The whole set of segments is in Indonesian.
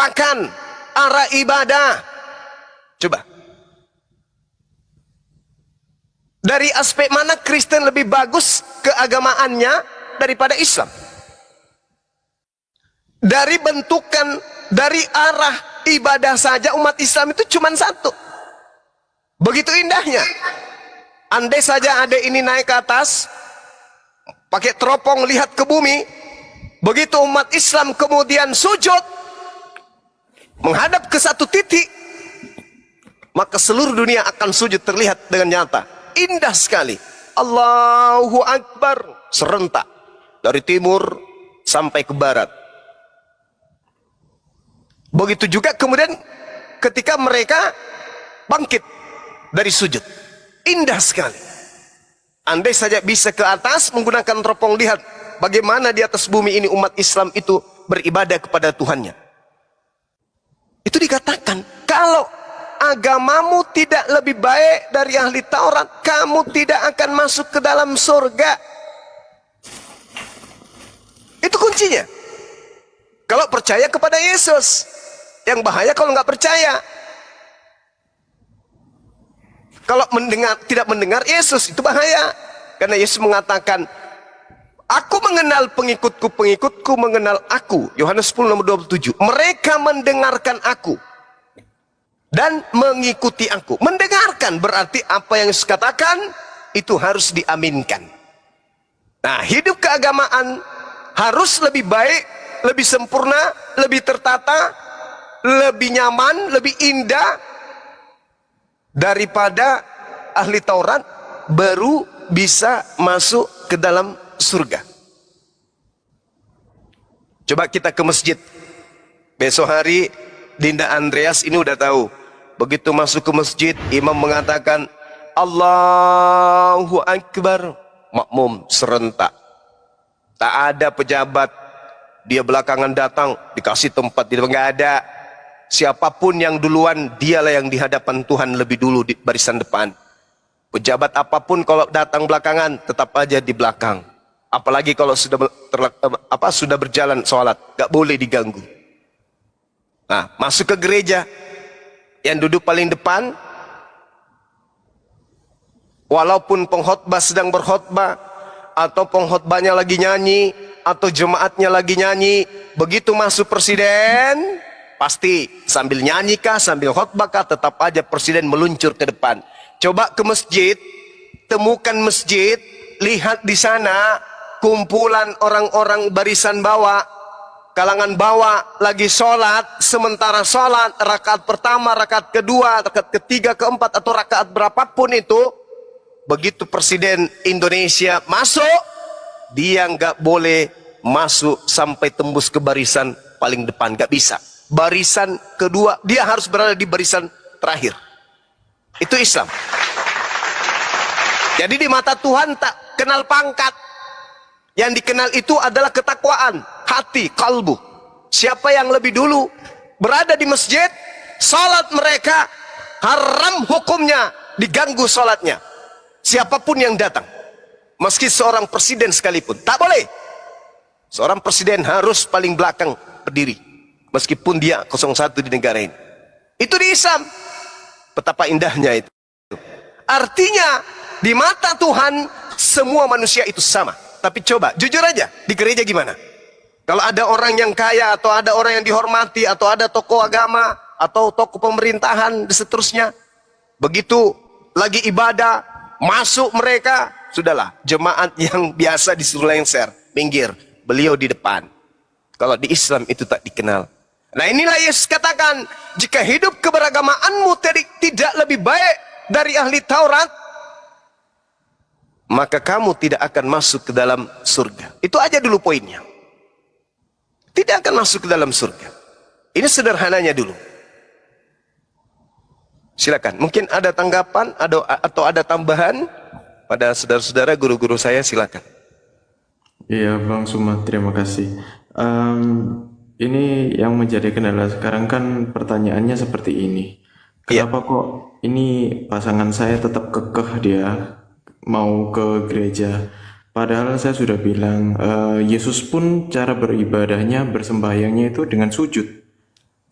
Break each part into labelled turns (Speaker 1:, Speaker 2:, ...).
Speaker 1: melupakan arah ibadah. Coba. Dari aspek mana Kristen lebih bagus keagamaannya daripada Islam? Dari bentukan, dari arah ibadah saja umat Islam itu cuma satu. Begitu indahnya. Andai saja ada ini naik ke atas, pakai teropong lihat ke bumi, begitu umat Islam kemudian sujud, menghadap ke satu titik, maka seluruh dunia akan sujud terlihat dengan nyata. Indah sekali. Allahu Akbar. Serentak. Dari timur sampai ke barat. Begitu juga kemudian ketika mereka bangkit dari sujud. Indah sekali. Andai saja bisa ke atas menggunakan teropong, lihat bagaimana di atas bumi ini umat Islam itu beribadah kepada Tuhannya. Itu dikatakan, kalau agamamu tidak lebih baik dari ahli Taurat, kamu tidak akan masuk ke dalam surga. Itu kuncinya. Kalau percaya kepada Yesus. Yang bahaya kalau nggak percaya. Kalau tidak mendengar Yesus, itu bahaya. Karena Yesus mengatakan, aku mengenal pengikutku, pengikutku mengenal aku. Yohanes 10 nomor 27. Mereka mendengarkan aku dan mengikuti aku. Mendengarkan berarti apa yang Yesus katakan itu harus diaminkan. Nah, hidup keagamaan harus lebih baik, lebih sempurna, lebih tertata, lebih nyaman, lebih indah daripada ahli Taurat, baru bisa masuk ke dalam surga. Coba kita ke masjid. Besok hari Dinda Andreas ini udah tahu. Begitu masuk ke masjid, imam mengatakan Allahu Akbar, makmum serentak. Tak ada pejabat, dia belakangan datang dikasih tempat, dia nggak ada. Siapapun yang duluan, dialah yang di hadapan Tuhan lebih dulu di barisan depan. Pejabat apapun kalau datang belakangan, tetap aja di belakang. Apalagi kalau sudah berjalan sholat, gak boleh diganggu. Nah, masuk ke gereja, yang duduk paling depan, walaupun pengkhotbah sedang berkhotbah, atau pengkhotbahnya lagi nyanyi, atau jemaatnya lagi nyanyi, begitu masuk presiden, pasti sambil nyanyi kah, sambil khotbah kah, tetap aja presiden meluncur ke depan. Coba ke masjid, temukan masjid, lihat di sana kumpulan orang-orang barisan bawah, kalangan bawah lagi sholat, sementara sholat rakaat pertama, rakaat kedua, rakaat ketiga, keempat, atau rakaat berapapun itu, begitu presiden Indonesia masuk, dia nggak boleh masuk sampai tembus ke barisan paling depan, nggak bisa. Barisan kedua, dia harus berada di barisan terakhir. Itu Islam. Jadi di mata Tuhan tak kenal pangkat. Yang dikenal itu adalah ketakwaan, hati, kalbu. Siapa yang lebih dulu berada di masjid, salat mereka haram hukumnya diganggu salatnya. Siapapun yang datang, meski seorang presiden sekalipun, tak boleh. Seorang presiden harus paling belakang berdiri, meskipun dia 01 di negara ini. Itu di Islam. Betapa indahnya itu. Artinya di mata Tuhan semua manusia itu sama. Tapi coba jujur aja, di gereja gimana? Kalau ada orang yang kaya, atau ada orang yang dihormati, atau ada tokoh agama, atau tokoh pemerintahan dan seterusnya, begitu lagi ibadah masuk mereka, sudahlah, jemaat yang biasa disuruh lengser, minggir, beliau di depan. Kalau di Islam itu tak dikenal. Nah, inilah Yesus katakan, jika hidup keberagamaanmu tidak lebih baik dari ahli Taurat, maka kamu tidak akan masuk ke dalam surga. Itu aja dulu poinnya. Tidak akan masuk ke dalam surga. Ini sederhananya dulu. Silakan. Mungkin ada tanggapan atau ada tambahan pada saudara-saudara, guru-guru saya, silakan.
Speaker 2: Iya, Bang Suma, terima kasih. Ini yang menjadi kendala sekarang kan pertanyaannya seperti ini. Kenapa kok ini pasangan saya tetap kekeh dia mau ke gereja? Padahal saya sudah bilang, Yesus pun cara beribadahnya, bersembahyangnya itu dengan sujud.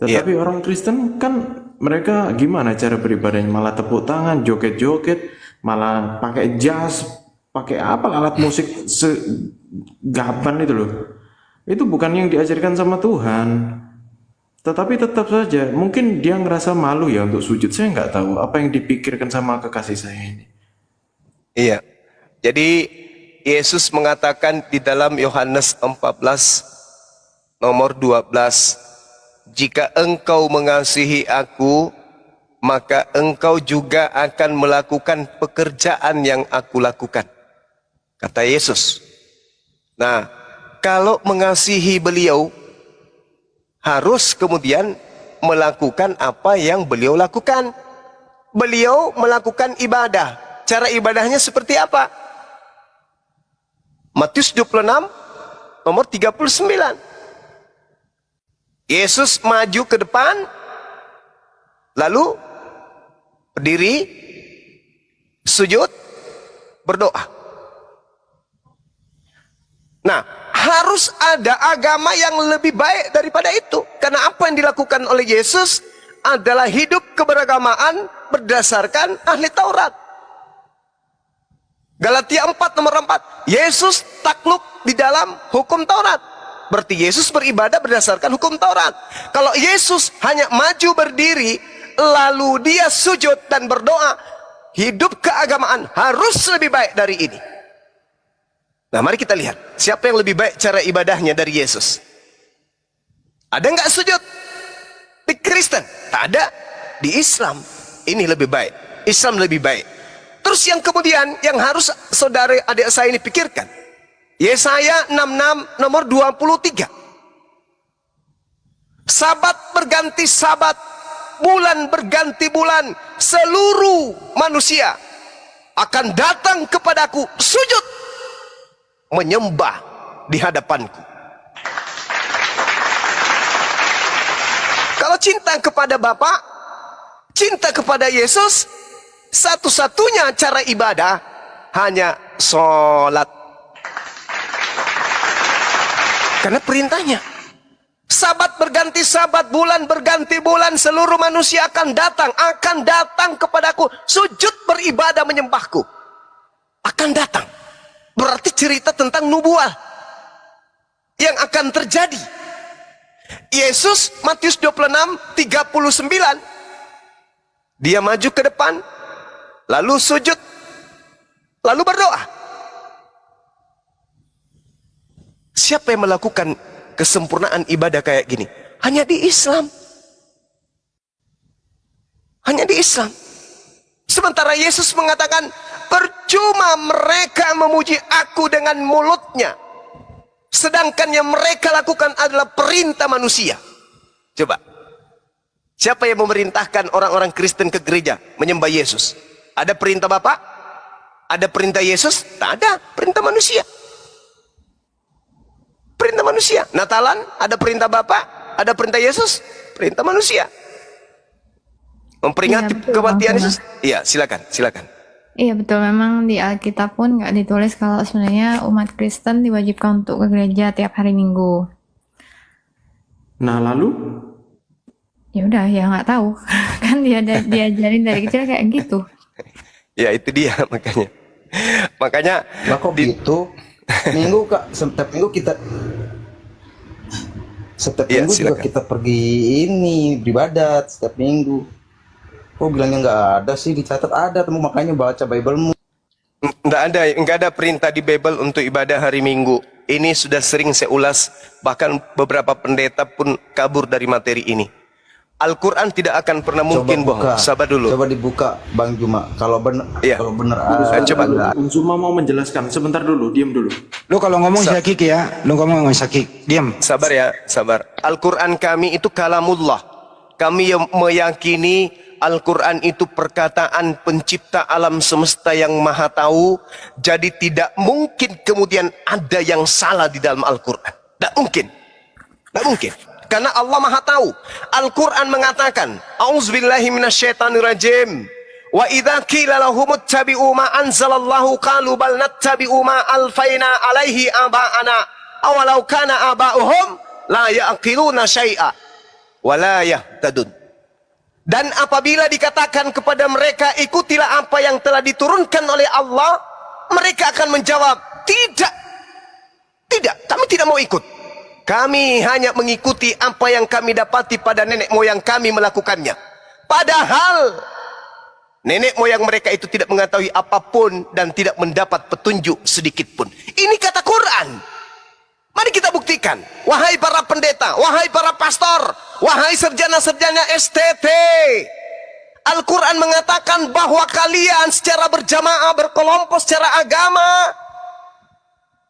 Speaker 1: Iya.
Speaker 2: Tetapi orang Kristen kan mereka gimana cara beribadahnya? Malah tepuk tangan, joget-joget, malah pakai jas, pakai apa alat musik segaban itu loh. Itu bukan yang diajarkan sama Tuhan. Tetapi tetap saja, mungkin dia ngerasa malu ya untuk sujud. Saya nggak tahu apa yang dipikirkan sama kekasih saya ini.
Speaker 1: Iya. Jadi Yesus mengatakan di dalam Yohanes 14 nomor 12, jika engkau mengasihi aku, maka engkau juga akan melakukan pekerjaan yang aku lakukan, kata Yesus. Nah, kalau mengasihi beliau, harus kemudian melakukan apa yang beliau lakukan. Beliau melakukan ibadah. Cara ibadahnya seperti apa? Matius 26 nomor 39. Yesus maju ke depan, lalu berdiri, sujud, berdoa. Nah, harus ada agama yang lebih baik daripada itu. Karena apa yang dilakukan oleh Yesus adalah hidup keberagamaan berdasarkan ahli Taurat. Galatia 4 nomor 4. Yesus takluk di dalam hukum Taurat. Berarti Yesus beribadah berdasarkan hukum Taurat. Kalau Yesus hanya maju berdiri, lalu dia sujud dan berdoa, hidup keagamaan harus lebih baik dari ini. Nah, mari kita lihat siapa yang lebih baik cara ibadahnya dari Yesus. Ada nggak sujud di Kristen? Tak ada. Di Islam ini lebih baik. Islam lebih baik. Terus yang kemudian yang harus saudara adik saya ini pikirkan, Yesaya 66 nomor 23. Sabat berganti sabat, bulan berganti bulan, seluruh manusia akan datang kepadaku, sujud, menyembah di hadapanku. Kalau cinta kepada Bapa, cinta kepada Yesus, satu-satunya cara ibadah hanya sholat. Karena perintahnya. Sabat berganti sabat, bulan berganti bulan, seluruh manusia akan datang kepadaku, sujud beribadah menyembahku. Akan datang. Berarti cerita tentang nubuah yang akan terjadi. Yesus Matius 26:39, dia maju ke depan, lalu sujud, lalu berdoa. Siapa yang melakukan kesempurnaan ibadah kayak gini? Hanya di Islam. Hanya di Islam. Sementara Yesus mengatakan, percuma mereka memuji aku dengan mulutnya, sedangkan yang mereka lakukan adalah perintah manusia. Coba, siapa yang memerintahkan orang-orang Kristen ke gereja menyembah Yesus? Ada perintah Bapa? Ada perintah Yesus? Tak ada, perintah manusia. Perintah manusia. Natalan ada perintah Bapa, ada perintah Yesus, perintah manusia. Memperingati kematian Yesus. Iya, silakan.
Speaker 3: Iya betul, memang di Alkitab pun nggak ditulis kalau sebenarnya umat Kristen diwajibkan untuk ke gereja tiap hari Minggu.
Speaker 2: Nah, lalu
Speaker 3: Ya udah, ya nggak tahu. Kan dia diajarin dari kecil kayak gitu.
Speaker 1: Ya itu dia makanya
Speaker 4: Lah kok gitu? Minggu Kak, setiap minggu kita
Speaker 1: Iya,
Speaker 4: juga
Speaker 1: silakan.
Speaker 4: kita pergi ini beribadat setiap minggu. Oh bilangnya nggak ada sih, dicatat ada, temu makanya baca Bible-mu.
Speaker 1: Nggak ada perintah di Bible untuk ibadah hari Minggu. Ini sudah sering saya ulas, bahkan beberapa pendeta pun kabur dari materi ini. Al-Quran tidak akan pernah mungkin bohong. Sabar dulu.
Speaker 4: Coba dibuka Bang Juma. Kalau benar,
Speaker 1: Iya.
Speaker 4: kalau benar
Speaker 1: Coba.
Speaker 2: Zuma mau menjelaskan. Sebentar dulu, diam dulu.
Speaker 5: Lu kalau ngomong sakik ya, lu ngomong sakik, diam.
Speaker 1: Sabar ya, sabar. Al-Quran kami itu kalamullah. Kami yang meyakini Al-Quran itu perkataan pencipta alam semesta yang maha tahu. Jadi tidak mungkin kemudian ada yang salah di dalam Al-Quran. Tidak mungkin. Tidak mungkin. Karena Allah maha tahu. Al-Quran mengatakan, A'udzubillahi minasyaitonirrajim. Wa idza qila lahum ittabi'u ma anzalallahu qalu bal nattabi'u ma alfaina alaihi aba'ana awalau kana aba'uhum la ya'qiluna syai'a. wala yahtadun. Dan apabila dikatakan kepada mereka, ikutilah apa yang telah diturunkan oleh Allah, mereka akan menjawab, tidak, kami tidak mau ikut. Kami hanya mengikuti apa yang kami dapati pada nenek moyang kami melakukannya. Padahal nenek moyang mereka itu tidak mengetahui apapun dan tidak mendapat petunjuk sedikit pun. Ini kata Quran. Mari kita buktikan. Wahai para pendeta, wahai para pastor, wahai sarjana-sarjana STT. Al-Quran mengatakan bahwa kalian secara berjamaah, berkelompok secara agama,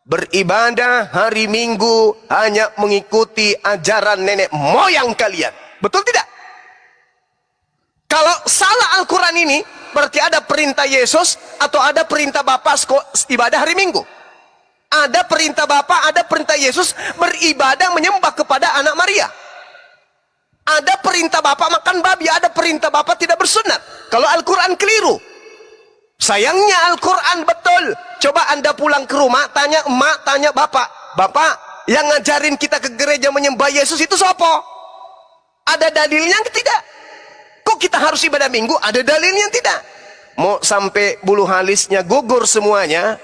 Speaker 1: beribadah hari Minggu hanya mengikuti ajaran nenek moyang kalian. Betul tidak? Kalau salah Al-Quran ini, berarti ada perintah Yesus atau ada perintah Bapa ibadah hari Minggu. Ada perintah Bapa, ada perintah Yesus beribadah menyembah kepada anak Maria. Ada perintah Bapa makan babi, ada perintah Bapa tidak bersunat. Kalau Al-Quran keliru. Sayangnya Al-Quran betul. Coba Anda pulang ke rumah, tanya emak, tanya bapak. Bapak, yang ngajarin kita ke gereja menyembah Yesus itu siapa? Ada dalilnya tidak? Kok kita harus ibadah Minggu? Ada dalilnya tidak? Mau sampai bulu halisnya gugur semuanya,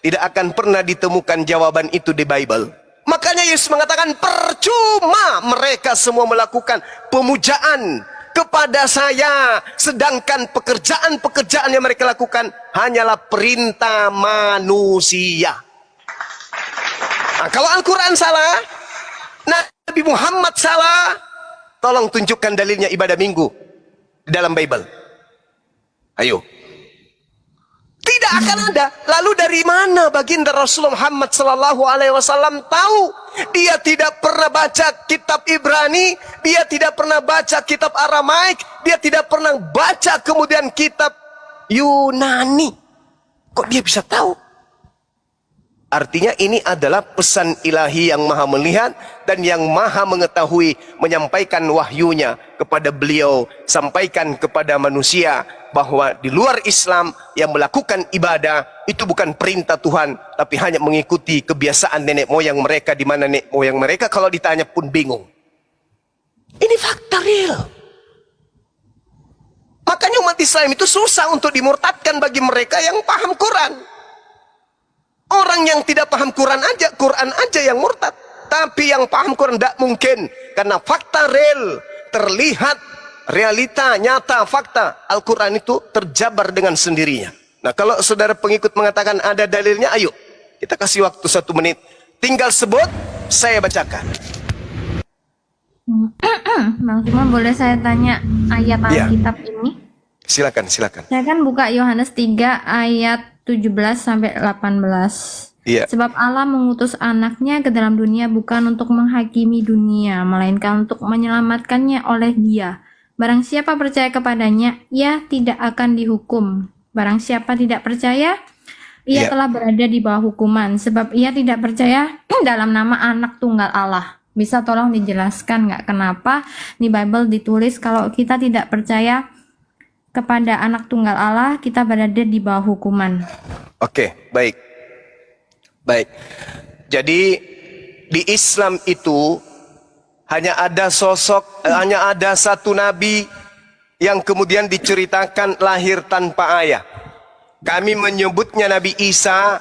Speaker 1: tidak akan pernah ditemukan jawaban itu di Bible. Makanya Yesus mengatakan, percuma mereka semua melakukan pemujaan kepada saya, sedangkan pekerjaan-pekerjaan yang mereka lakukan hanyalah perintah manusia. Nah, kalau Al-Quran salah, Nabi Muhammad salah, tolong tunjukkan dalilnya ibadah Minggu di dalam Bible. Ayo. Tidak akan ada. Lalu dari mana baginda Rasulullah Muhammad SAW tahu? Dia tidak pernah baca kitab Ibrani, dia tidak pernah baca kitab Aramaik, dia tidak pernah baca kemudian kitab Yunani. Kok dia bisa tahu? Artinya ini adalah pesan ilahi yang maha melihat dan yang maha mengetahui, menyampaikan wahyunya kepada beliau, sampaikan kepada manusia bahwa di luar Islam yang melakukan ibadah itu bukan perintah Tuhan, tapi hanya mengikuti kebiasaan nenek moyang mereka, di mana nenek moyang mereka kalau ditanya pun bingung. Ini fakta real. Makanya umat Islam itu susah untuk dimurtadkan bagi mereka yang paham Quran. Orang yang tidak paham Quran aja yang murtad. Tapi yang paham Quran tidak mungkin. Karena fakta real, terlihat, realita, nyata, fakta. Al-Quran itu terjabar dengan sendirinya. Nah, kalau saudara pengikut mengatakan ada dalilnya, ayo. Kita kasih waktu 1 menit. Tinggal sebut, saya bacakan.
Speaker 3: Bang Simon, boleh saya tanya ayat
Speaker 1: Ya.
Speaker 3: Alkitab ini?
Speaker 1: Silakan.
Speaker 3: Saya kan buka Yohanes 3 ayat 17 sampai 18.
Speaker 1: Iya.
Speaker 3: Sebab Allah mengutus anaknya ke dalam dunia bukan untuk menghakimi dunia, melainkan untuk menyelamatkannya oleh Dia. Barang siapa percaya kepadanya, ia tidak akan dihukum. Barang siapa tidak percaya, ia
Speaker 1: Iya.
Speaker 3: telah berada di bawah hukuman, sebab ia tidak percaya dalam nama anak tunggal Allah. Bisa tolong dijelaskan nggak kenapa di Bible ditulis kalau kita tidak percaya kepada anak tunggal Allah, kita berada di bawah hukuman.
Speaker 1: Oke, baik. Jadi di Islam itu hanya ada hanya ada satu nabi yang kemudian diceritakan lahir tanpa ayah. Kami menyebutnya Nabi Isa,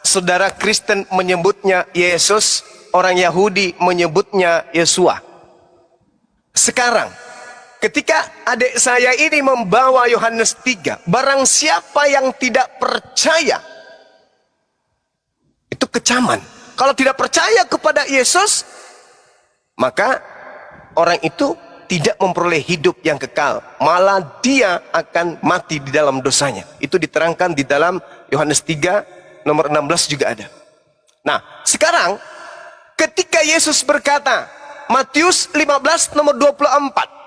Speaker 1: saudara Kristen menyebutnya Yesus, orang Yahudi menyebutnya Yesua. Sekarang ketika adik saya ini membawa Yohanes 3, barang siapa yang tidak percaya, itu kecaman. Kalau tidak percaya kepada Yesus, maka orang itu tidak memperoleh hidup yang kekal. Malah dia akan mati di dalam dosanya. Itu diterangkan di dalam Yohanes 3, nomor 16 juga ada. Nah, sekarang ketika Yesus berkata, Matius 15, nomor 24,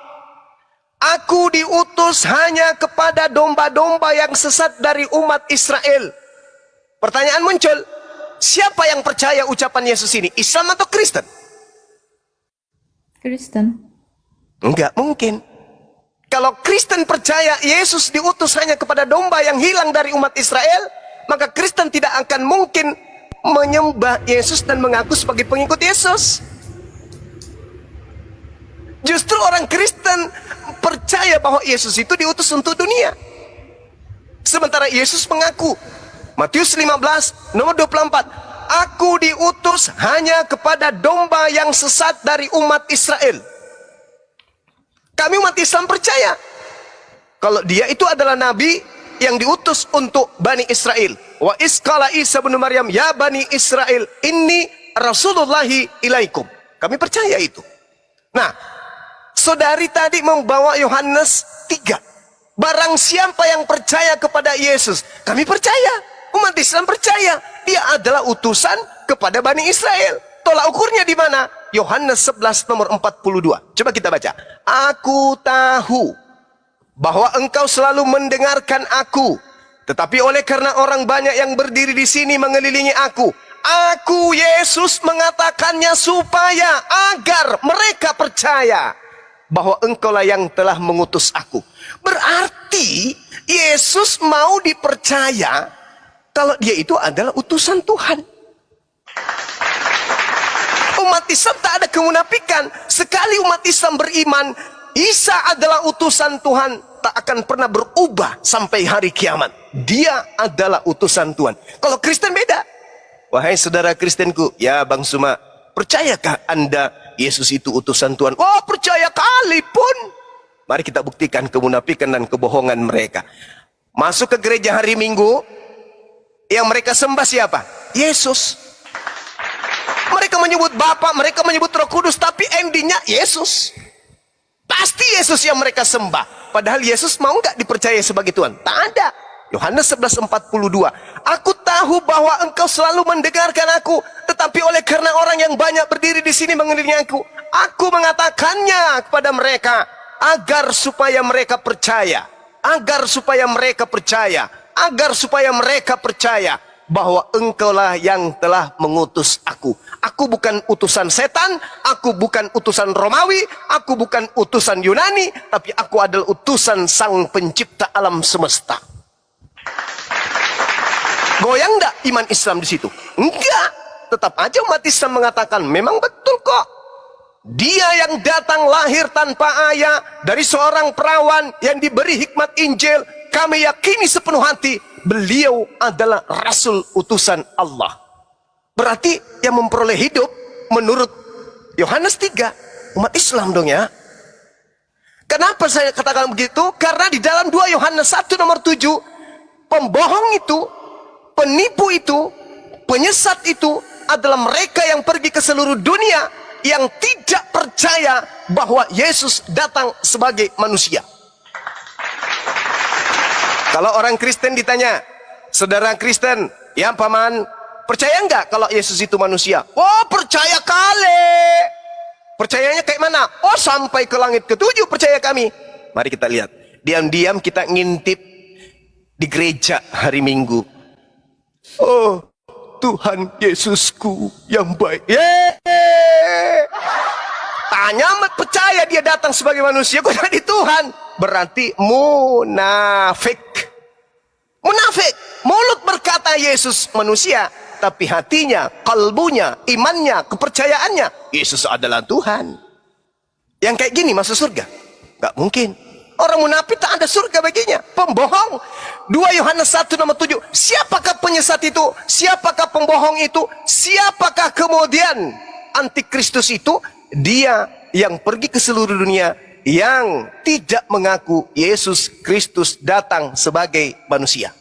Speaker 1: Aku diutus hanya kepada domba-domba yang sesat dari umat Israel. Pertanyaan muncul, siapa yang percaya ucapan Yesus ini? Islam atau Kristen?
Speaker 3: Kristen.
Speaker 1: Enggak mungkin. Kalau Kristen percaya Yesus diutus hanya kepada domba yang hilang dari umat Israel, maka Kristen tidak akan mungkin menyembah Yesus dan mengaku sebagai pengikut Yesus. Justru orang Kristen percaya bahwa Yesus itu diutus untuk dunia. Sementara Yesus mengaku, Matius 15 nomor 24, aku diutus hanya kepada domba yang sesat dari umat Israel. Kami umat Islam percaya kalau dia itu adalah nabi yang diutus untuk Bani Israel. Wa isqala Isa bin Maryam, ya Bani Israel, inni Rasulullahi ilaikum. Kami percaya itu. Nah, saudari tadi membawa Yohanes 3. Barang siapa yang percaya kepada Yesus, kami percaya. Umat Islam percaya dia adalah utusan kepada Bani Israel. Tolak ukurnya di mana? Yohanes 11 nomor 42. Coba kita baca. Aku tahu bahwa engkau selalu mendengarkan aku, tetapi oleh karena orang banyak yang berdiri di sini mengelilingi aku, Yesus mengatakannya supaya agar mereka percaya bahwa engkaulah yang telah mengutus aku. Berarti Yesus mau dipercaya kalau dia itu adalah utusan Tuhan. Umat Islam tak ada kemunafikan. Sekali umat Islam beriman Isa adalah utusan Tuhan, tak akan pernah berubah sampai hari kiamat. Dia adalah utusan Tuhan. Kalau Kristen beda. Wahai saudara Kristenku, ya Bang Suma, percayakah Anda Yesus itu utusan Tuhan? Oh, percaya kali pun. Mari kita buktikan kemunafikan dan kebohongan mereka. Masuk ke gereja hari Minggu, yang mereka sembah siapa? Yesus. Mereka menyebut Bapa, mereka menyebut Roh Kudus, tapi endingnya Yesus. Pasti Yesus yang mereka sembah. Padahal Yesus mau nggak dipercaya sebagai Tuhan? Tak ada. Yohanes 11:42. Aku tahu bahwa engkau selalu mendengarkan aku, tetapi oleh karena orang yang banyak berdiri di sini mengelilingi aku mengatakannya kepada mereka agar supaya mereka percaya, agar supaya mereka percaya, agar supaya mereka percaya bahwa engkaulah yang telah mengutus aku. Aku bukan utusan setan, aku bukan utusan Romawi, aku bukan utusan Yunani, tapi aku adalah utusan Sang Pencipta alam semesta. Goyang enggak iman Islam di situ? Enggak. Tetap aja umat Islam mengatakan, memang betul kok. Dia yang datang lahir tanpa ayah dari seorang perawan yang diberi hikmat Injil, kami yakini sepenuh hati beliau adalah Rasul utusan Allah. Berarti yang memperoleh hidup menurut Yohanes 3 umat Islam dong ya. Kenapa saya katakan begitu? Karena di dalam 2 Yohanes 1 nomor 7, pembohong itu, penipu itu, penyesat itu adalah mereka yang pergi ke seluruh dunia yang tidak percaya bahwa Yesus datang sebagai manusia. Kalau orang Kristen ditanya, saudara Kristen, ya paman, percaya enggak kalau Yesus itu manusia? Oh, percaya kali. Percayanya kayak mana? Oh, sampai ke langit ke-7 percaya kami. Mari kita lihat. Diam-diam kita ngintip di gereja hari Minggu. Oh, Tuhan Yesusku yang baik. Yeay. Tanya percaya dia datang sebagai manusia, kok jadi Tuhan? Berarti munafik. Munafik. Mulut berkata Yesus manusia, tapi hatinya, kalbunya, imannya, kepercayaannya, Yesus adalah Tuhan. Yang kayak gini masuk surga? Gak mungkin. Orang munafik tak ada surga baginya. Pembohong. 2 Yohanes 1 nomor 7. Siapakah penyesat itu? Siapakah pembohong itu? Siapakah kemudian antikristus itu? Dia yang pergi ke seluruh dunia, yang tidak mengaku Yesus Kristus datang sebagai manusia.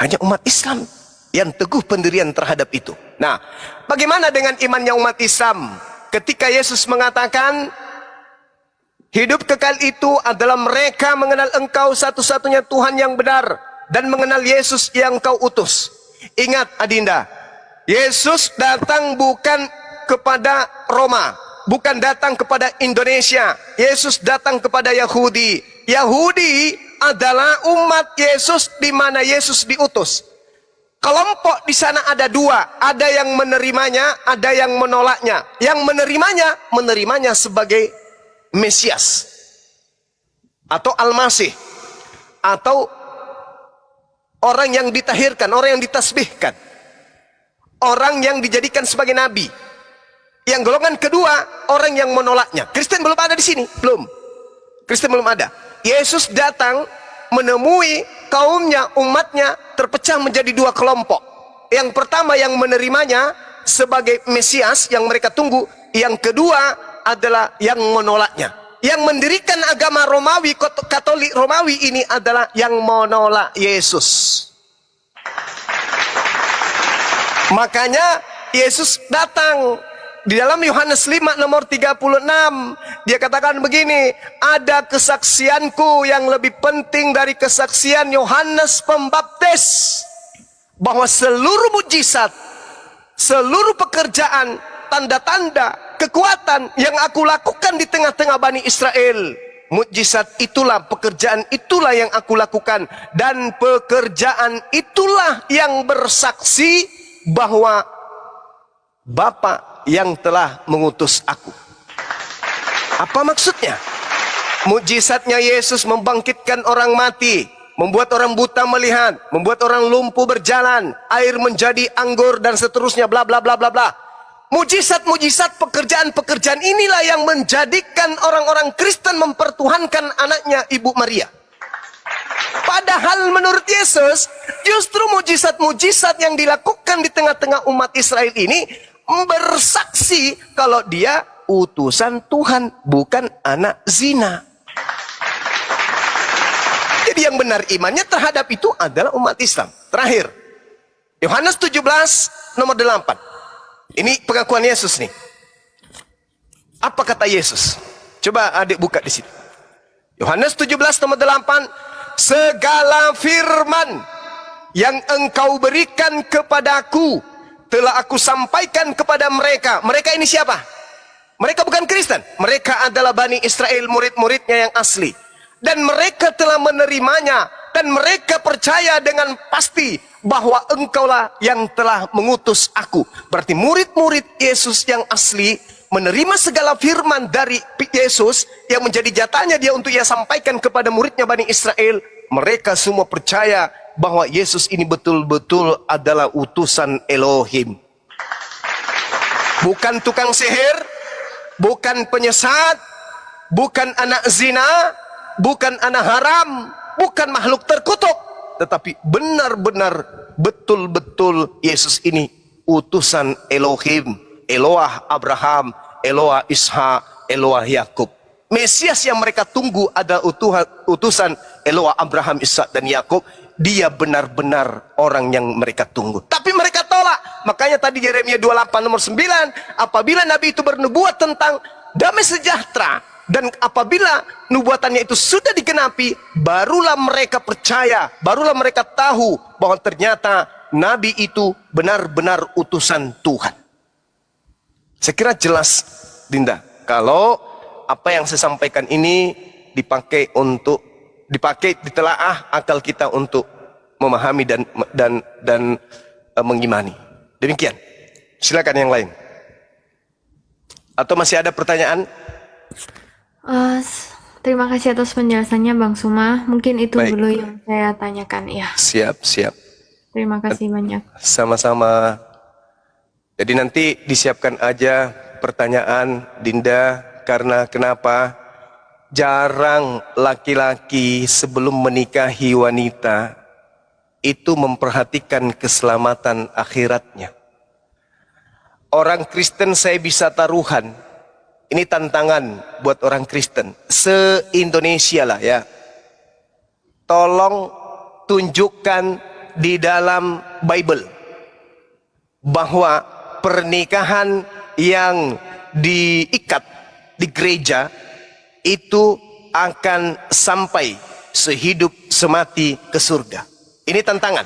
Speaker 1: Hanya umat Islam yang teguh pendirian terhadap itu. Nah, bagaimana dengan imannya umat Islam ketika Yesus mengatakan hidup kekal itu adalah mereka mengenal engkau satu-satunya Tuhan yang benar dan mengenal Yesus yang kau utus. Ingat Adinda, Yesus datang bukan kepada Roma, bukan datang kepada Indonesia. Yesus datang kepada Yahudi. Yahudi adalah umat Yesus di mana Yesus diutus. Kelompok di sana ada 2, ada yang menerimanya, ada yang menolaknya. Yang menerimanya sebagai Mesias atau Al-Masih atau orang yang ditahirkan, orang yang ditasbihkan, orang yang dijadikan sebagai nabi. Yang golongan kedua, orang yang menolaknya. Kristen belum ada di sini, belum. Kristen belum ada. Yesus datang menemui kaumnya, umatnya terpecah menjadi dua kelompok. Yang pertama yang menerimanya sebagai Mesias yang mereka tunggu. Yang kedua adalah yang menolaknya. Yang mendirikan agama Romawi, Katolik Romawi ini adalah yang menolak Yesus. Makanya Yesus datang di dalam Yohanes 5 nomor 36. Dia katakan begini, ada kesaksianku yang lebih penting dari kesaksian Yohanes Pembaptis, bahwa seluruh mujizat, seluruh pekerjaan, tanda-tanda, kekuatan yang aku lakukan di tengah-tengah Bani Israel, mujizat itulah, pekerjaan itulah yang aku lakukan, dan pekerjaan itulah yang bersaksi bahwa Bapa yang telah mengutus aku. Apa maksudnya? Mujizatnya Yesus membangkitkan orang mati, membuat orang buta melihat, membuat orang lumpuh berjalan, air menjadi anggur, dan seterusnya, bla bla bla bla bla. Mujizat-mujizat, pekerjaan-pekerjaan inilah yang menjadikan orang-orang Kristen mempertuhankan anaknya Ibu Maria. Padahal menurut Yesus, justru mujizat-mujizat yang dilakukan di tengah-tengah umat Israel ini bersaksi kalau dia utusan Tuhan, bukan anak zina. Jadi yang benar imannya terhadap itu adalah umat Islam. Terakhir, Yohanes 17 nomor 8. Ini pengakuan Yesus nih. Apa kata Yesus? Coba adik buka di situ. Yohanes 17 nomor 8. Segala firman yang engkau berikan kepadaku telah aku sampaikan kepada mereka. Mereka ini siapa? Mereka bukan Kristen. Mereka adalah Bani Israel, murid-muridnya yang asli. Dan mereka telah menerimanya. Dan mereka percaya dengan pasti bahwa engkaulah yang telah mengutus aku. Berarti murid-murid Yesus yang asli menerima segala firman dari Yesus yang menjadi jatahnya dia untuk ia sampaikan kepada muridnya Bani Israel. Mereka semua percaya bahwa Yesus ini betul-betul adalah utusan Elohim. Bukan tukang sihir, bukan penyesat, bukan anak zina, bukan anak haram, bukan makhluk terkutuk, tetapi benar-benar betul-betul Yesus ini utusan Elohim, Eloah Abraham, Eloah Ishak, Eloah Yakub. Mesias yang mereka tunggu adalah utusan Eloah Abraham, Ishak dan Yakub. Dia benar-benar orang yang mereka tunggu. Tapi mereka tolak. Makanya tadi Yeremia 28 nomor 9, apabila Nabi itu bernubuat tentang damai sejahtera, dan apabila nubuatannya itu sudah digenapi, barulah mereka percaya, barulah mereka tahu bahwa ternyata Nabi itu benar-benar utusan Tuhan. Saya kira jelas, Dinda, kalau apa yang saya sampaikan ini dipakai ditelaah akal kita untuk memahami dan mengimani. Demikian. Silakan yang lain. Atau masih ada pertanyaan?
Speaker 3: Terima kasih atas penjelasannya Bang Suma. Mungkin itu
Speaker 1: Baik.
Speaker 3: dulu yang saya tanyakan ya.
Speaker 1: Siap.
Speaker 3: Terima kasih banyak.
Speaker 1: Sama-sama. Jadi nanti disiapkan aja pertanyaan Dinda, karena kenapa? Jarang laki-laki sebelum menikahi wanita itu memperhatikan keselamatan akhiratnya. Orang Kristen saya bisa taruhan. Ini tantangan buat orang Kristen se-Indonesia lah ya. Tolong tunjukkan di dalam Bible bahwa pernikahan yang diikat di gereja itu akan sampai sehidup semati ke surga. Ini tantangan.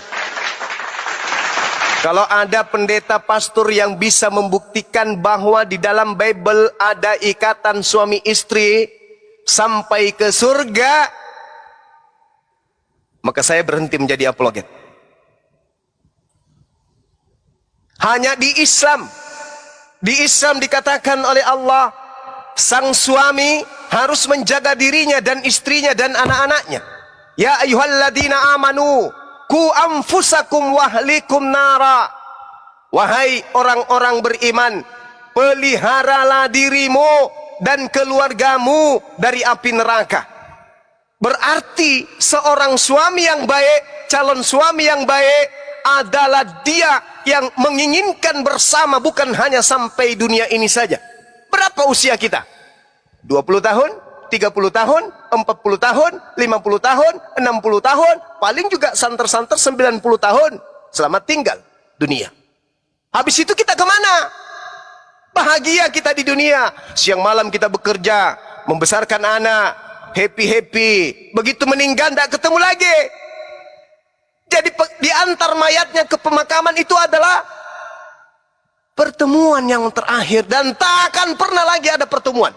Speaker 1: Kalau ada pendeta pastor yang bisa membuktikan bahwa di dalam Bible ada ikatan suami istri sampai ke surga, maka saya berhenti menjadi apologet. Hanya di Islam dikatakan oleh Allah, sang suami harus menjaga dirinya dan istrinya dan anak-anaknya. Ya ayyuhalladzina amanu ku anfusakum wahlikum nara. Wahai orang-orang beriman, peliharalah dirimu dan keluargamu dari api neraka. Berarti seorang suami yang baik, calon suami yang baik adalah dia yang menginginkan bersama, bukan hanya sampai dunia ini saja. Berapa usia kita? 20 tahun, 30 tahun, 40 tahun, 50 tahun, 60 tahun, paling juga santer-santer 90 tahun. Selamat tinggal dunia. Habis itu kita kemana? Bahagia kita di dunia. Siang malam kita bekerja, membesarkan anak, happy-happy. Begitu meninggal tidak ketemu lagi. Jadi diantar mayatnya ke pemakaman itu adalah pertemuan yang terakhir. Dan tak akan pernah lagi ada pertemuan.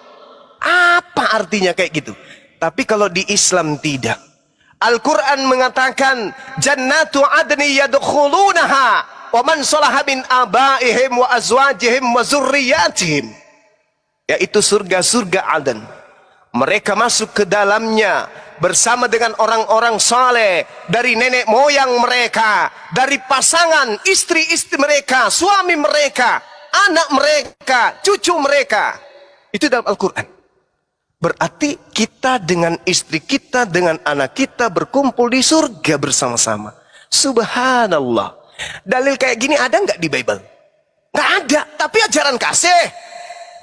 Speaker 1: Apa artinya kayak gitu? Tapi kalau di Islam tidak. Al-Quran mengatakan jannatu adni yadkhulunaha wa man salaha min abaihim wa azwajihim wa zurriyatihim, yaitu surga-surga Aden. Mereka masuk ke dalamnya bersama dengan orang-orang saleh dari nenek moyang mereka, dari pasangan istri-istri mereka, suami mereka, anak mereka, cucu mereka. Itu dalam Al-Quran. Berarti kita dengan istri kita, dengan anak kita berkumpul di surga bersama-sama. Subhanallah. Dalil kayak gini ada nggak di Bible? Nggak ada. Tapi ajaran kasih.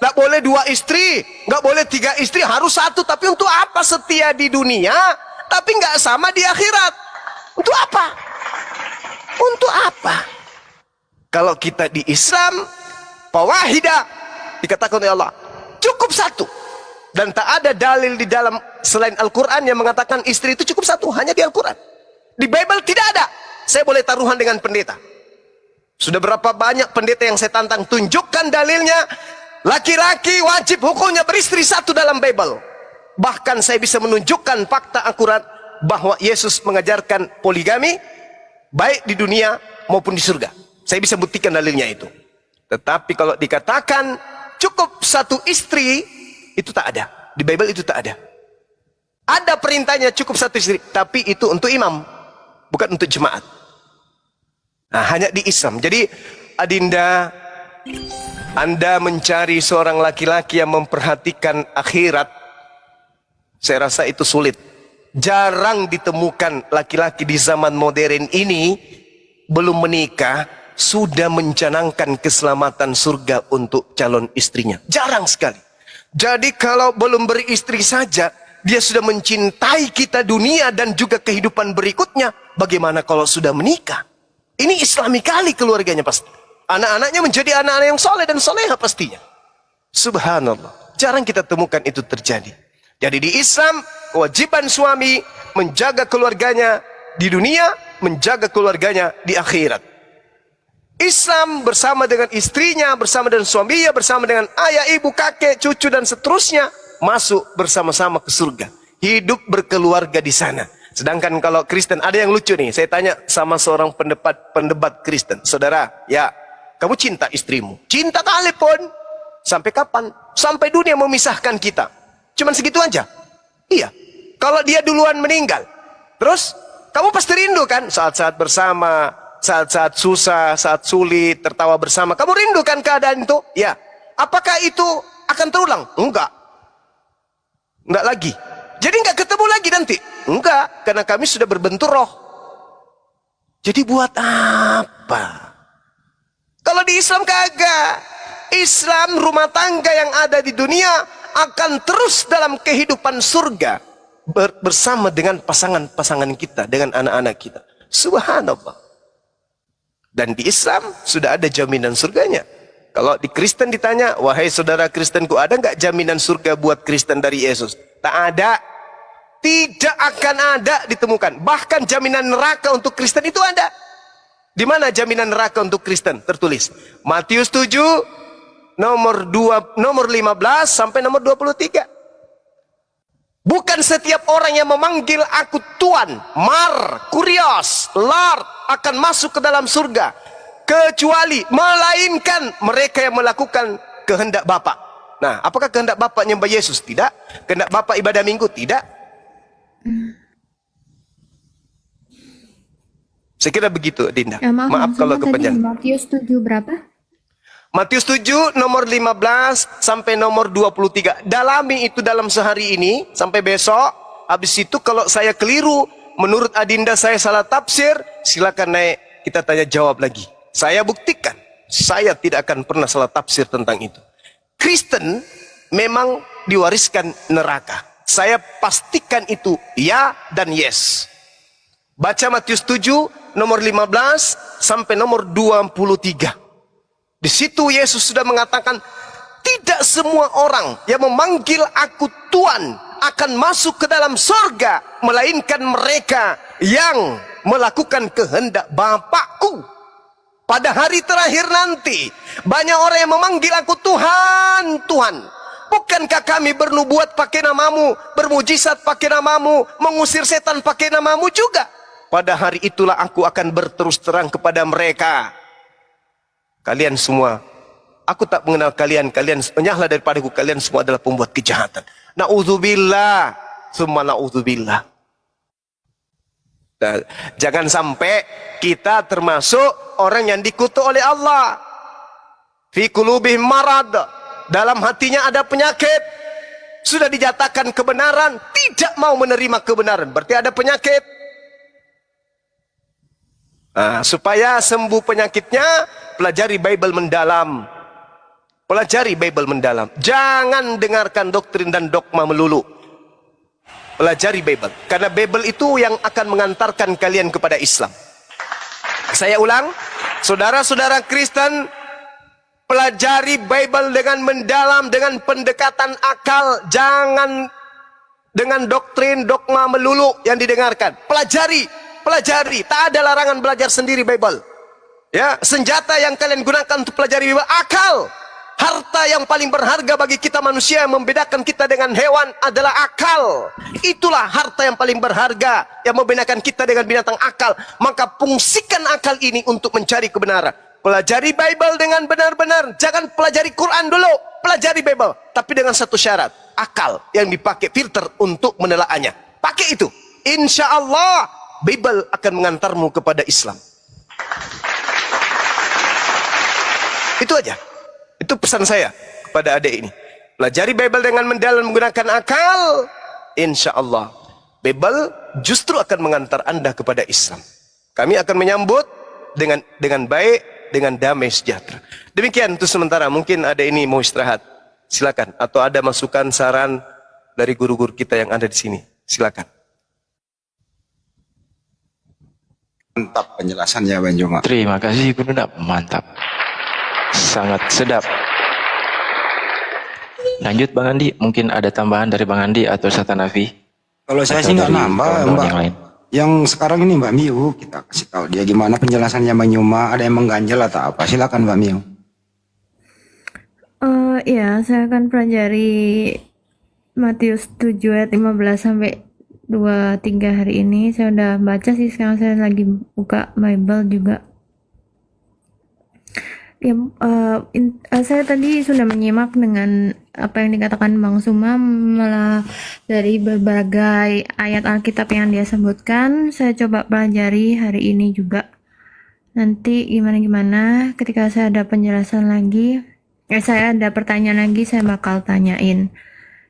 Speaker 1: Nggak boleh 2 istri, nggak boleh 3 istri, harus 1. Tapi untuk apa setia di dunia, tapi nggak sama di akhirat? Untuk apa? Untuk apa? Kalau kita di Islam, fawahida, dikatakan oleh Allah, cukup 1. Dan tak ada dalil di dalam selain Al-Quran yang mengatakan istri itu cukup 1. Hanya di Al-Quran. Di Bible tidak ada. Saya boleh taruhan dengan pendeta. Sudah berapa banyak pendeta yang saya tantang. Tunjukkan dalilnya. Laki-laki wajib hukumnya beristri 1 dalam Bible. Bahkan saya bisa menunjukkan fakta akurat bahwa Yesus mengajarkan poligami baik di dunia maupun di surga. Saya bisa buktikan dalilnya itu. Tetapi kalau dikatakan cukup 1 istri, itu tak ada. Di Bible itu tak ada. Ada perintahnya cukup 1 istri. Tapi itu untuk imam. Bukan untuk jemaat. Nah, hanya di Islam. Jadi, adinda, Anda mencari seorang laki-laki yang memperhatikan akhirat. Saya rasa itu sulit. Jarang ditemukan laki-laki di zaman modern ini belum menikah sudah mencanangkan keselamatan surga untuk calon istrinya. Jarang sekali. Jadi kalau belum beristri saja, dia sudah mencintai kita dunia dan juga kehidupan berikutnya. Bagaimana kalau sudah menikah? Ini Islami kali keluarganya pasti. Anak-anaknya menjadi anak-anak yang soleh dan soleha pastinya. Subhanallah. Jarang kita temukan itu terjadi. Jadi di Islam, kewajiban suami menjaga keluarganya di dunia, menjaga keluarganya di akhirat. Islam bersama dengan istrinya, bersama dengan suaminya, bersama dengan ayah, ibu, kakek, cucu, dan seterusnya masuk bersama-sama ke surga. Hidup berkeluarga di sana. Sedangkan kalau Kristen, ada yang lucu nih. Saya tanya sama seorang pendebat Kristen. Saudara, ya, kamu cinta istrimu? Cinta kali pun. Sampai kapan? Sampai dunia memisahkan kita. Cuman segitu aja? Iya. Kalau dia duluan meninggal, terus kamu pasti rindu kan? Saat-saat bersama, saat-saat susah, saat sulit, tertawa bersama. Kamu rindukan keadaan itu? Ya. Apakah itu akan terulang? Enggak. Enggak lagi. Jadi enggak ketemu lagi nanti? Enggak. Karena kami sudah berbentur roh. Jadi buat apa? Kalau di Islam kagak. Islam rumah tangga yang ada di dunia akan terus dalam kehidupan surga. Bersama dengan pasangan-pasangan kita. Dengan anak-anak kita. Subhanallah. Dan di Islam sudah ada jaminan surganya. Kalau di Kristen ditanya, wahai saudara Kristenku, ada nggak jaminan surga buat Kristen dari Yesus? Tak ada. Tidak akan ada ditemukan. Bahkan jaminan neraka untuk Kristen itu ada. Di mana jaminan neraka untuk Kristen? Tertulis. Matius 7, nomor 15 sampai nomor 23. Bukan setiap orang yang memanggil aku Tuan, Mar, Kurios, Lord akan masuk ke dalam surga. Kecuali, melainkan mereka yang melakukan kehendak Bapa. Nah, apakah kehendak Bapa nyembah Yesus? Tidak. Kehendak Bapa ibadah minggu? Tidak. Saya kira begitu, Dinda.
Speaker 3: Ya,
Speaker 1: Maaf kalau kepanjangan.
Speaker 3: Matius 7 berapa?
Speaker 1: Matius 7 nomor 15 sampai nomor 23. Dalami itu dalam sehari ini sampai besok. Habis itu kalau saya keliru, menurut Adinda saya salah tafsir, silakan naik kita tanya jawab lagi. Saya buktikan, saya tidak akan pernah salah tafsir tentang itu. Kristen memang diwariskan neraka. Saya pastikan itu ya dan yes. Baca Matius 7 nomor 15 sampai nomor 23. Di situ Yesus sudah mengatakan, tidak semua orang yang memanggil aku Tuhan akan masuk ke dalam surga, melainkan mereka yang melakukan kehendak Bapakku. Pada hari terakhir nanti, banyak orang yang memanggil aku Tuhan, Tuhan. Bukankah kami bernubuat pakai namamu, bermujizat pakai namamu, mengusir setan pakai namamu juga? Pada hari itulah aku akan berterus terang kepada mereka. Kalian semua, aku tak mengenal kalian, kalian menyahlah daripadaku, kalian semua adalah pembuat kejahatan. Na'udzubillah, summa na'udzubillah. Jangan sampai kita termasuk orang yang dikutuk oleh Allah. Fi qulubihim marad, dalam hatinya ada penyakit. Sudah dijatakan kebenaran, tidak mau menerima kebenaran, berarti ada penyakit. Supaya sembuh penyakitnya, pelajari Bible mendalam. Pelajari Bible mendalam. Jangan dengarkan doktrin dan dogma melulu. Pelajari Bible. Karena Bible itu yang akan mengantarkan kalian kepada Islam. Saya ulang, saudara-saudara Kristen, pelajari Bible dengan mendalam, dengan pendekatan akal. Jangan dengan doktrin, dogma melulu yang didengarkan. Pelajari. Pelajari, tak ada larangan belajar sendiri Bible. Ya, senjata yang kalian gunakan untuk pelajari Bible, akal. Harta yang paling berharga bagi kita manusia yang membedakan kita dengan hewan adalah akal. Itulah harta yang paling berharga yang membedakan kita dengan binatang, akal. Maka fungsikan akal ini untuk mencari kebenaran. Pelajari Bible dengan benar-benar. Jangan pelajari Quran dulu, pelajari Bible. Tapi dengan satu syarat, akal yang dipakai filter untuk menelaahnya. Pakai itu. Insya Allah Bible akan mengantarmu kepada Islam. Itu aja. Itu pesan saya kepada adik ini. Pelajari Bible dengan mendalam menggunakan akal. Insya Allah Bible justru akan mengantar Anda kepada Islam. Kami akan menyambut dengan baik, dengan damai sejahtera. Demikian untuk sementara. Mungkin adik ini mau istirahat. Silakan. Atau ada masukan, saran dari guru-guru kita yang ada di sini. Silakan.
Speaker 5: Mantap penjelasannya Bang Juma.
Speaker 6: Terima kasih Guru Dap, mantap. Sangat sedap. Lanjut Bang Andi, mungkin ada tambahan dari Bang Andi atau Satanavi?
Speaker 5: Kalau saya
Speaker 6: Atau
Speaker 5: sih nggak
Speaker 6: dari
Speaker 5: nambah
Speaker 6: kawan-kawan
Speaker 5: Mbak.
Speaker 6: yang lain?
Speaker 5: Yang sekarang ini Mbak Miu, kita kasih tahu dia gimana penjelasannya Bang Juma. Ada yang mengganjal atau apa? Silakan Mbak Miu.
Speaker 3: Ya, saya akan pelajari Matius 7 ayat 15 sampai 23 hari ini. Saya udah baca sih, sekarang saya lagi buka Bible juga. Ya, saya tadi sudah menyimak dengan apa yang dikatakan Bang Suma, malah dari berbagai ayat Alkitab yang dia sebutkan. Saya coba pelajari hari ini juga. Nanti gimana-gimana ketika saya ada penjelasan lagi, saya ada pertanyaan lagi, saya bakal tanyain.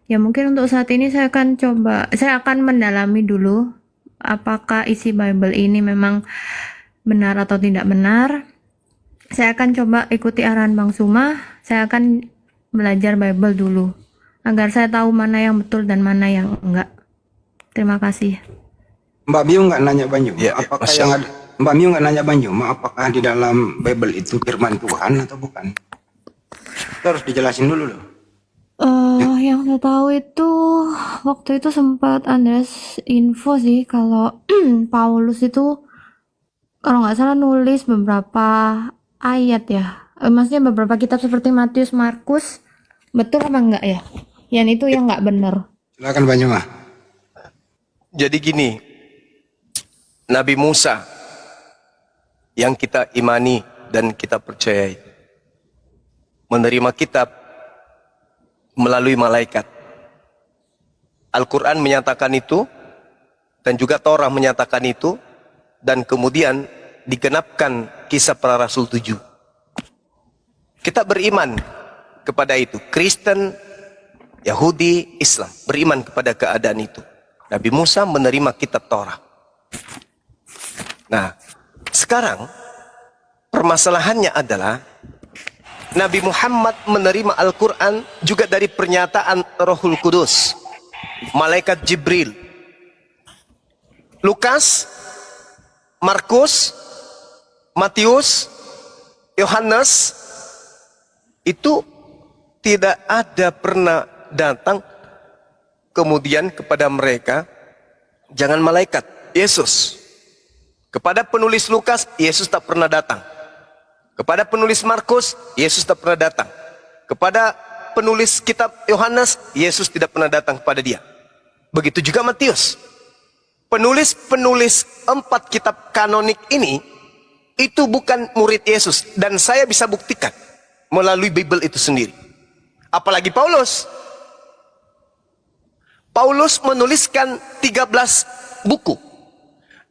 Speaker 3: Ya mungkin untuk saat ini saya akan mendalami dulu apakah isi Bible ini memang benar atau tidak benar. Saya akan coba ikuti arahan Bang Suma, saya akan belajar Bible dulu agar saya tahu mana yang betul dan mana yang enggak. Terima kasih.
Speaker 5: Mbak Miu nggak nanya Bang Juma,
Speaker 1: Ya,
Speaker 5: apakah
Speaker 1: Masya
Speaker 5: yang ada Mbak Miu nggak nanya Bang Juma, apakah di dalam Bible itu firman Tuhan atau bukan? Itu harus dijelasin dulu loh.
Speaker 3: Yang saya tahu itu waktu itu sempat ada info sih kalau Paulus itu kalau nggak salah nulis beberapa ayat ya, maksudnya beberapa kitab seperti Matius, Markus, betul apa enggak ya? Yang itu yang nggak benar.
Speaker 5: Silakan Bang Juma.
Speaker 1: Jadi gini, Nabi Musa yang kita imani dan kita percayai menerima kitab melalui malaikat. Al-Quran menyatakan itu, dan juga Torah menyatakan itu, dan kemudian digenapkan kisah para Rasul 7. Kita beriman kepada itu. Kristen, Yahudi, Islam beriman kepada keadaan itu. Nabi Musa menerima kitab Taurat. Nah, sekarang permasalahannya adalah Nabi Muhammad menerima Al-Quran juga dari pernyataan Rohul Kudus, Malaikat Jibril. Lukas, Markus, Matius, Yohanes itu tidak ada pernah datang kemudian kepada mereka, jangan malaikat, Yesus. Kepada penulis Lukas, Yesus tak pernah datang. Kepada penulis Markus, Yesus tak pernah datang. Kepada penulis kitab Yohanes, Yesus tidak pernah datang kepada dia. Begitu juga Matius. Penulis-penulis 4 kitab kanonik ini, itu bukan murid Yesus. Dan saya bisa buktikan melalui Bible itu sendiri. Apalagi Paulus. Paulus menuliskan 13 buku.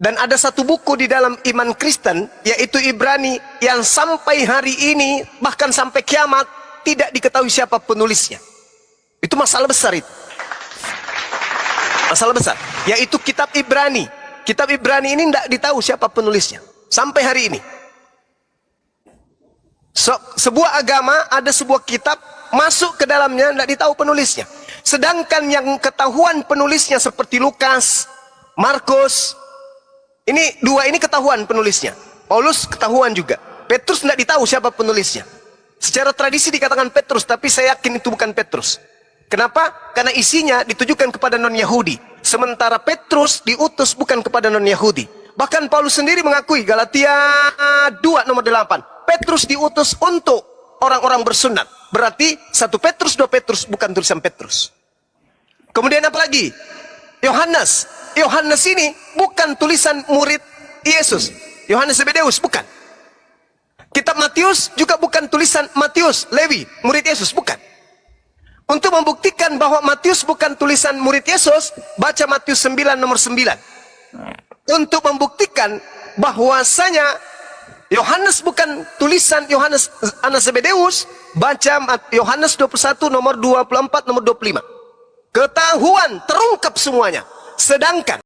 Speaker 1: Dan ada satu buku di dalam iman Kristen, yaitu Ibrani, yang sampai hari ini, bahkan sampai kiamat, tidak diketahui siapa penulisnya. Itu masalah besar itu. Masalah besar. Yaitu kitab Ibrani. Kitab Ibrani ini tidak ditahu siapa penulisnya. Sampai hari ini. Sebuah agama, ada sebuah kitab, masuk ke dalamnya, tidak ditahu penulisnya. Sedangkan yang ketahuan penulisnya seperti Lukas, Markus, ini dua ini ketahuan penulisnya. Paulus ketahuan juga. Petrus tidak ditahu siapa penulisnya. Secara tradisi dikatakan Petrus, tapi saya yakin itu bukan Petrus. Kenapa? Karena isinya ditujukan kepada non-Yahudi. Sementara Petrus diutus bukan kepada non-Yahudi. Bahkan Paulus sendiri mengakui, Galatia 2 nomor 8. Petrus diutus untuk orang-orang bersunat. Berarti 1 Petrus, 2 Petrus bukan tulisan Petrus. Kemudian apa lagi? Yohanes. Yohanes ini bukan tulisan murid Yesus. Yohanes Zebedeus, bukan. Kitab Matius juga bukan tulisan Matius, Lewi, murid Yesus, bukan. Untuk membuktikan bahwa Matius bukan tulisan murid Yesus, baca Matius 9 nomor 9. Untuk membuktikan bahwasanya Yohanes bukan tulisan Yohanes anak Zebedeus, baca Yohanes 21 nomor 24 nomor 25. Ketahuan, terungkap semuanya. Sedangkan